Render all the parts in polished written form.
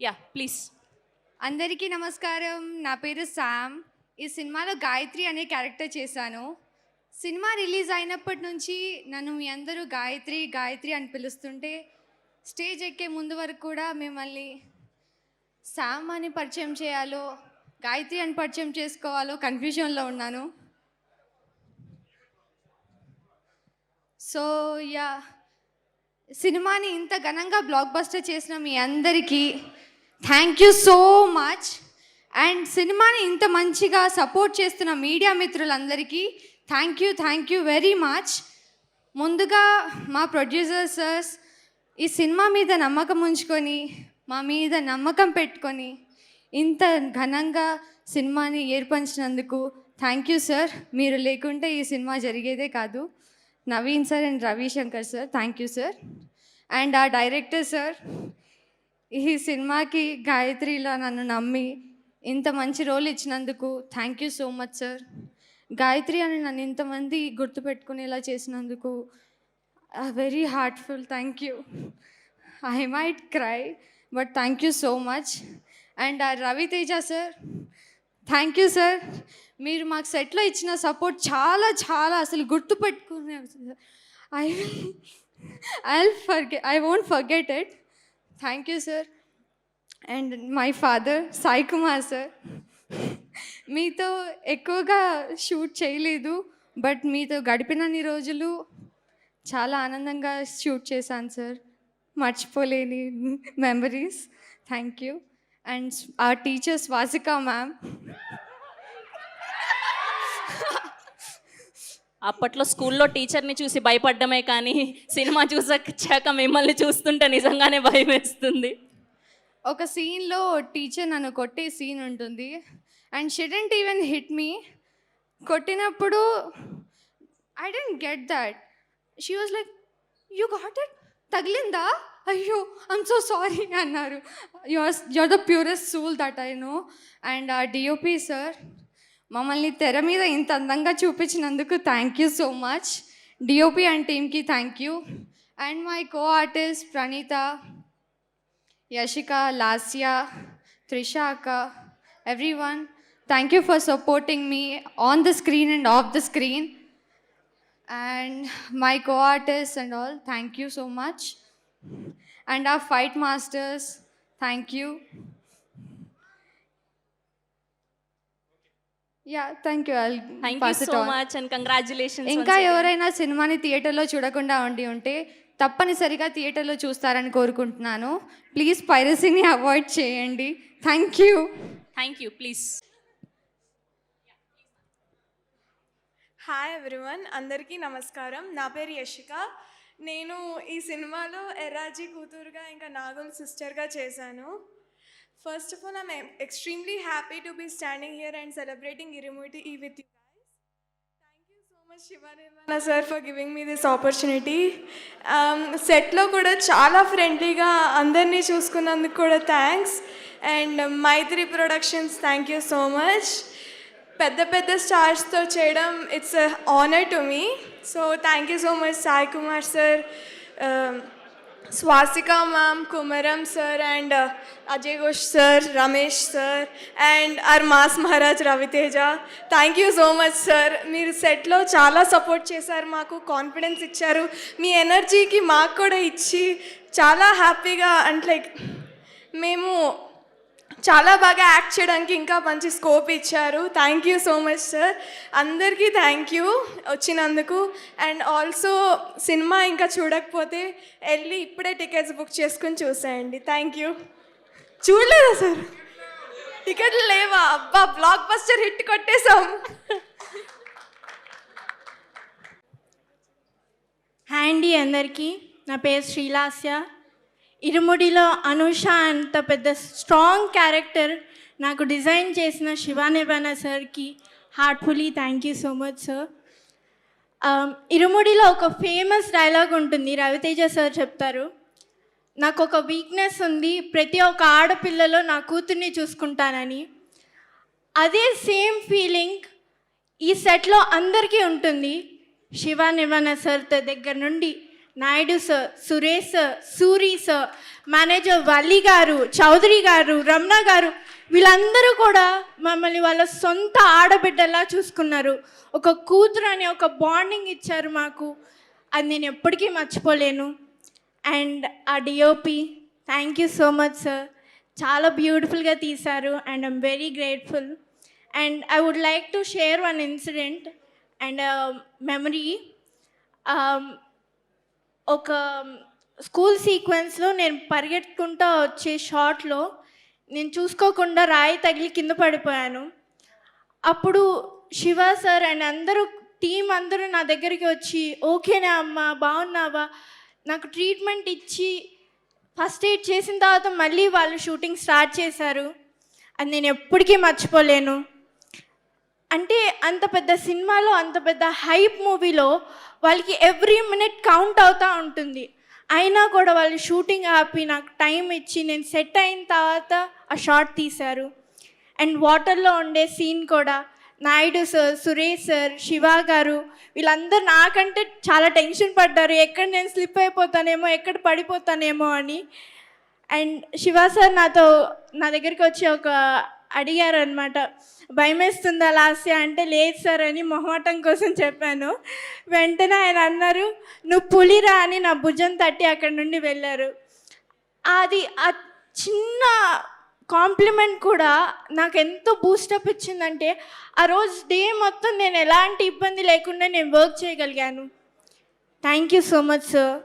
Yeah please. అందరికీ నమస్కారం. నా పేరు శామ్. ఈ సినిమాలో గాయత్రి అనే క్యారెక్టర్ చేశాను. సినిమా రిలీజ్ అయినప్పటి నుంచి నన్ను మీ అందరూ గాయత్రి గాయత్రి అని పిలుస్తుంటే స్టేజ్ ఎక్కే ముందు వరకు కూడా మిమ్మల్ని శామ్ అని పరిచయం చేయాలో గాయత్రి అని పరిచయం చేసుకోవాలో కన్ఫ్యూజన్లో ఉన్నాను. సో యా, సినిమాని ఇంత ఘనంగా బ్లాక్ బస్టర్ చేసిన మీ అందరికీ thank you so much. And సినిమాని ఇంత మంచిగా సపోర్ట్ చేస్తున్న మీడియా మిత్రులందరికీ థ్యాంక్ యూ వెరీ మచ్. ముందుగా మా ప్రొడ్యూసర్ సర్స్ ఈ సినిమా మీద నమ్మకం ఉంచుకొని మా మీద నమ్మకం పెట్టుకొని ఇంత ఘనంగా సినిమాని ఏర్పరిచినందుకు థ్యాంక్ యూ సార్. మీరు లేకుంటే ఈ సినిమా జరిగేదే కాదు. Naveen sir and Ravishankar sir, thank you sir. And ఆ డైరెక్టర్ సార్, ఈ సినిమాకి గాయత్రిలో నన్ను నమ్మి ఇంత మంచి రోల్ ఇచ్చినందుకు thank you so much sir. Gayatri అని నన్ను ఇంతమంది గుర్తుపెట్టుకునేలా చేసినందుకు very heartful thank you. I might cry but thank you so much. And Raviteja sir, thank you sir. మీరు మాకు సెట్లో ఇచ్చిన సపోర్ట్ చాలా చాలా అసలు గుర్తుపెట్టుకునే I won't forget it. Thank you sir. And my father Sai Kumar sir, మీతో ఎక్కువగా షూట్ చేయలేదు బట్ మీతో గడిపినన్ని రోజులు చాలా ఆనందంగా షూట్ చేశాను సార్. మర్చిపోలేని మెమరీస్. Thank you. అండ్ ఆ టీచర్ స్వాసిక మ్యామ్, అప్పట్లో స్కూల్లో టీచర్ని చూసి భయపడ్డమే కానీ సినిమా చూసాక మిమ్మల్ని చూస్తుంటే నిజంగానే భయం వేస్తుంది. ఒక సీన్లో టీచర్ నన్ను కొట్టే సీన్ ఉంటుంది and she didn't even hit me. కొట్టినప్పుడు I don't get that. She was like, you got it, తగిలిందా, అయ్యో ఐమ్ సో సారీ అన్నారు. You're the purest soul that I know. And ఆ డిఓపి సార్, మమ్మల్ని తెర మీద ఇంత అందంగా చూపించినందుకు thank you so much. DOP and టీమ్కి thank you. And my co artist Praneetha, Yashika, Lasya, Trisha Akka, everyone, thank you for supporting me on the screen and off the screen. And my co-artists and all, thank you so much. And our fight masters, thank you. Yeah, thank you. I'll thank you pass it so on. Much and congratulations. ఇంకా ఎవరైనా సినిమాని థియేటర్లో చూడకుండా ఉంటే తప్పనిసరిగా థియేటర్లో చూస్తారని కోరుకుంటున్నాను. ప్లీజ్ పైరసీని అవాయిడ్ చేయండి. Thank you. Thank you. Please. Hi everyone, అందరికీ నమస్కారం. నా పేరు యశిక. నేను ఈ సినిమాలో ఎర్రాజీ కూతురుగా ఇంకా నాగుల్ సిస్టర్గా చేశాను. First of all I'm extremely happy to be standing here and celebrating Irumudi with you guys. Thank you so much Shivanirmala sir for giving me this opportunity. సెట్లో కూడా చాలా ఫ్రెండ్లీగా అందరినీ చూసుకున్నందుకు కూడా thanks. And Mythri productions, thank you so much. పెద్ద పెద్ద స్టార్స్తో చేయడం it's honour to me. So thank you so much Sai Kumar sir, Swasika ma'am, Kumaram sir and Ajay Ghosh sir, Ramesh sir and our mass Maharaj Ravi Teja. Thank you so much sir. మీరు సెట్లో చాలా సపోర్ట్ చేశారు, మాకు confidence ఇచ్చారు, మీ ఎనర్జీకి మాకు కూడా ఇచ్చి చాలా హ్యాపీగా అండ్ లైక్ మేము చాలా బాగా యాక్ట్ చేయడానికి ఇంకా మంచి స్కోప్ ఇచ్చారు. Thank you so much sir. అందరికీ థ్యాంక్ యూ వచ్చినందుకు. అండ్ ఆల్సో సినిమా ఇంకా చూడకపోతే వెళ్ళి ఇప్పుడే టికెట్స్ బుక్ చేసుకుని చూసేయండి. Thank you. చూడలేదా సార్? టికెట్లు లేవా? అబ్బా, బ్లాక్ బస్టర్ హిట్ కొట్టేశాం. హాయ్ అండి అందరికీ. నా పేరు శ్రీలాస్య. ఇరుముడిలో అనూష అంత పెద్ద స్ట్రాంగ్ క్యారెక్టర్ నాకు డిజైన్ చేసిన శివానిర్మల సార్కి heartfully thank you so much sir. ఇరుముడిలో ఒక ఫేమస్ డైలాగ్ ఉంటుంది, రవితేజ సార్ చెప్తారు, నాకు ఒక వీక్నెస్ ఉంది, ప్రతి ఒక్క ఆడపిల్లలో నా కూతుర్ని చూసుకుంటానని. అదే సేమ్ ఫీలింగ్ ఈ సెట్లో అందరికీ ఉంటుంది. శివానిర్మల సార్ దగ్గర నుండి Naidu sir, Suresh sir, Suri sir, manager Valli గారు, చౌదరి గారు, రమణ గారు, వీళ్ళందరూ కూడా మమ్మల్ని వాళ్ళ సొంత ఆడబిడ్డలా చూసుకున్నారు. ఒక కూతురు అనే ఒక బాండింగ్ ఇచ్చారు మాకు. అది నేను ఎప్పటికీ మర్చిపోలేను. అండ్ ఆ DOP, thank you so much sir. చాలా బ్యూటిఫుల్గా తీశారు and I'm very grateful. And I would like to share one incident and memory. ఒక స్కూల్ సీక్వెన్స్లో నేను పరిగెత్తుకుంటూ వచ్చే షాట్లో నేను చూసుకోకుండా రాయి తగిలి కింద పడిపోయాను. అప్పుడు శివ సార్ అండ్ అందరూ టీం అందరూ నా దగ్గరికి వచ్చి, ఓకేనా అమ్మా, బాగున్నావా, నాకు ట్రీట్మెంట్ ఇచ్చి ఫస్ట్ ఎయిడ్ చేసిన తర్వాత మళ్ళీ వాళ్ళు షూటింగ్ స్టార్ట్ చేశారు. అది నేను ఎప్పటికీ మర్చిపోలేను. అంటే అంత పెద్ద సినిమాలో, అంత పెద్ద హైప్ మూవీలో వాళ్ళకి ఎవ్రీ మినిట్ కౌంట్ అవుతూ ఉంటుంది. అయినా కూడా వాళ్ళు షూటింగ్ ఆపి నాకు టైం ఇచ్చి నేను సెట్ అయిన తర్వాత ఆ షాట్ తీశారు. అండ్ వాటర్లో ఉండే సీన్ కూడా నాయుడు సార్, సురేష్ సార్, శివ గారు వీళ్ళందరూ నాకంటే చాలా టెన్షన్ పడ్డారు, ఎక్కడ నేను స్లిప్ అయిపోతానేమో, ఎక్కడ పడిపోతానేమో అని. అండ్ శివ సార్ నా దగ్గరికి వచ్చి అడిగారు అనమాట, భయమేస్తుందా లాస్య అంటే, లేదు సార్ అని మొహమాటం కోసం చెప్పాను. వెంటనే ఆయన అన్నారు, నువ్వు పులిరా అని నా భుజం తట్టి అక్కడి నుండి వెళ్ళారు. అది ఆ చిన్న కాంప్లిమెంట్ కూడా నాకు ఎంతో బూస్టప్ ఇచ్చిందంటే, ఆ రోజు డే మొత్తం నేను ఎలాంటి ఇబ్బంది లేకుండా నేను వర్క్ చేయగలిగాను. Thank you so much sir.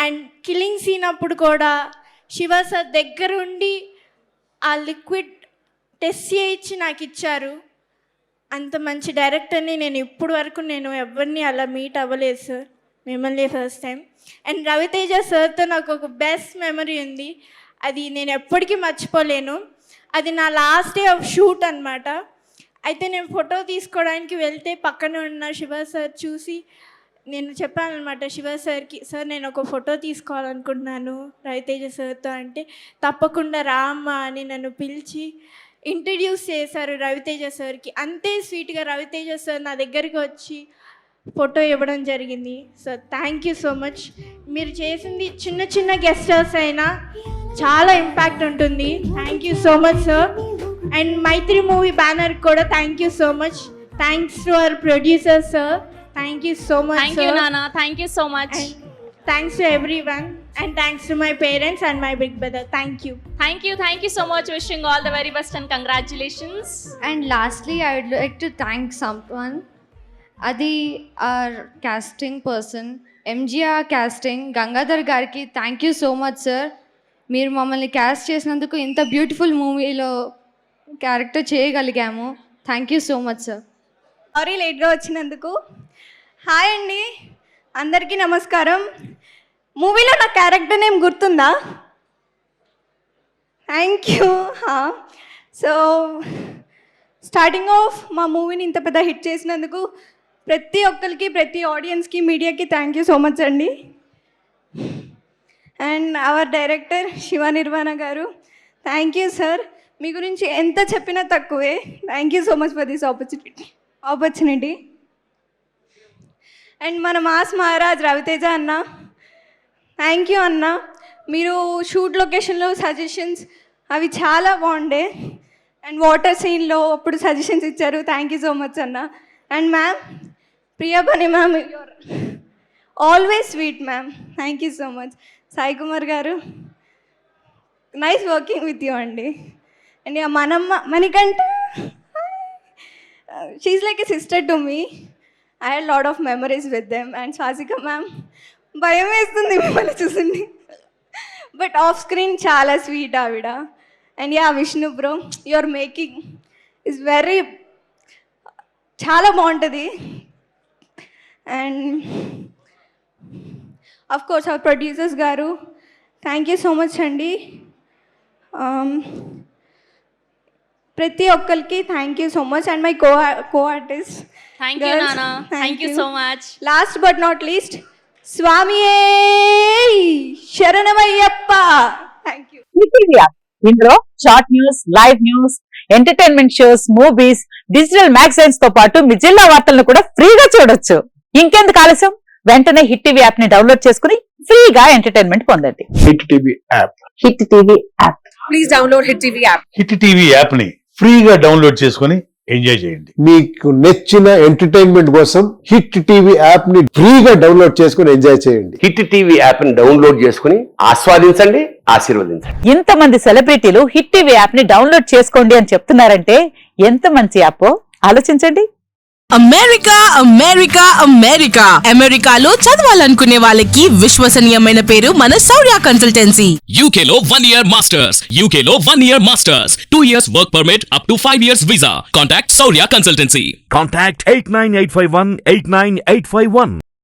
And killing scene అప్పుడు కూడా శివ సార్ దగ్గరుండి ఆ లిక్విడ్ టెస్ట్ చేయించి నాకు ఇచ్చారు. అంత మంచి డైరెక్టర్ని నేను ఇప్పుడు వరకు ఎవరిని అలా మీట్ అవ్వలేదు సార్, మిమ్మల్ని ఫస్ట్ టైం. అండ్ రవితేజ సార్తో నాకు ఒక బెస్ట్ మెమరీ ఉంది, అది నేను ఎప్పటికీ మర్చిపోలేను. అది నా లాస్ట్ డే ఆఫ్ షూట్ అనమాట. అయితే నేను ఫోటో తీసుకోవడానికి వెళ్తే పక్కన ఉన్న శివ సార్ చూసి, నేను చెప్పాను అనమాట శివ సార్కి, సార్ నేను ఒక ఫోటో తీసుకోవాలనుకుంటున్నాను రవితేజ సార్తో అంటే, తప్పకుండా రామ్మా అని నన్ను పిలిచి ఇంట్రడ్యూస్ చేశారు రవితేజ సార్కి. అంతే స్వీట్గా రవితేజ సార్ నా దగ్గరికి వచ్చి ఫోటో ఇవ్వడం జరిగింది. Sir thank you so much. మీరు చేసింది చిన్న చిన్న గెస్టర్స్ అయినా చాలా ఇంపాక్ట్ ఉంటుంది. Thank you so much sir. And Mythri movie banner కూడా thank you so much. Thanks to our producer sir, thank you so much. Thank you నాన్న, thank you so much. Thanks to everyone and thanks to my parents and my big brother. Thank you. Thank you so much. Wishing all the very best and congratulations. And lastly, I would like to thank someone. Adi, our casting person, MGR casting, Gangadhar Garki. Thank you so much, sir. మీరు మమ్మల్ని caste చేసినందుకు ఇంత beautiful మూవీలో character చేయగలిగాము. Thank you so much sir. Sorry లేట్గా వచ్చినందుకు. Hi అండి, అందరికీ నమస్కారం. మూవీలో నా క్యారెక్టర్ నేమ్ గుర్తుందా? Thank you. So starting of మా మూవీని ఇంత పెద్ద హిట్ చేసినందుకు ప్రతి ఒక్కరికి, ప్రతి ఆడియన్స్కి, మీడియాకి థ్యాంక్ యూ సో మచ్ అండి. And hour director Shiva Nirvana గారు, థ్యాంక్ యూ సార్. మీ గురించి ఎంత చెప్పినా తక్కువే. Thank you so much for this opportunity. And మన మాస్ మహారాజ్ రవితేజ అన్న, థ్యాంక్ యూ అన్న. మీరు షూట్ లొకేషన్లో సజెషన్స్ అవి చాలా బాగుండే. అండ్ వాటర్ సీన్లో అప్పుడు సజెషన్స్ ఇచ్చారు. థ్యాంక్ యూ సో మచ్ అన్న. అండ్ మ్యామ్ ప్రియా బని ma'am, you're always sweet ma'am. Thank you so much. Sai Kumar garu, nice working with you అండి. And Manikanta, she's like a sister to me. I had lot of memories with them. And Swasika ma'am, భయం వేస్తుంది మిమ్మల్ని చూసింది, but off screen చాలా sweet ఆవిడ. And yeah Vishnu bro, your making is very చాలా బాగుంటుంది. And of course our producers garu, thank you so much అండి. ప్రతి ఒక్కరికి thank you so much. And my co artist, thank you నాన్న, thank you so much. Last but not least, స్వామియే శరణమయ్యప్ప. Thank you. ఇందులో short news, live news, entertainment shows, movies, digital magazines తో పాటు మీ జిల్లా వార్తలను కూడా ఫ్రీగా చూడొచ్చు. ఇంకెందుకు ఆలస్యం, వెంటనే హిట్ టీవీ యాప్ ని డౌన్లోడ్ చేసుకుని ఫ్రీగా ఎంటర్టైన్మెంట్ పొందండి. Hit TV app. Hit TV app. Hit TV app ని ఫ్రీగా డౌన్లోడ్ చేసుకొని ఎంజాయ్ చేయండి. మీకు నచ్చిన ఎంటర్టైన్మెంట్ కోసం హిట్ టీవీ యాప్ ని ఫ్రీగా డౌన్లోడ్ చేసుకుని ఎంజాయ్ చేయండి. హిట్ టీవీ యాప్ ని డౌన్లోడ్ చేసుకుని ఆస్వాదించండి, ఆశీర్వదించండి. ఇంతమంది సెలబ్రిటీలు హిట్ టీవీ యాప్ ని డౌన్లోడ్ చేసుకోండి అని చెప్తున్నారంటే ఎంత మంచి యాప్ ఆలోచించండి. అమెరికా అమెరికా అమెరికా అమెరికాలో చదవాలనుకునే వాళ్ళకి విశ్వసనీయమైన పేరు మన శౌర్య కన్సల్టెన్సీ. UK లో 1 year masters. UK లో 1 year masters. 2 years work permit up to 5 years visa. Contact Saurya Consultancy. Contact 89851 89851.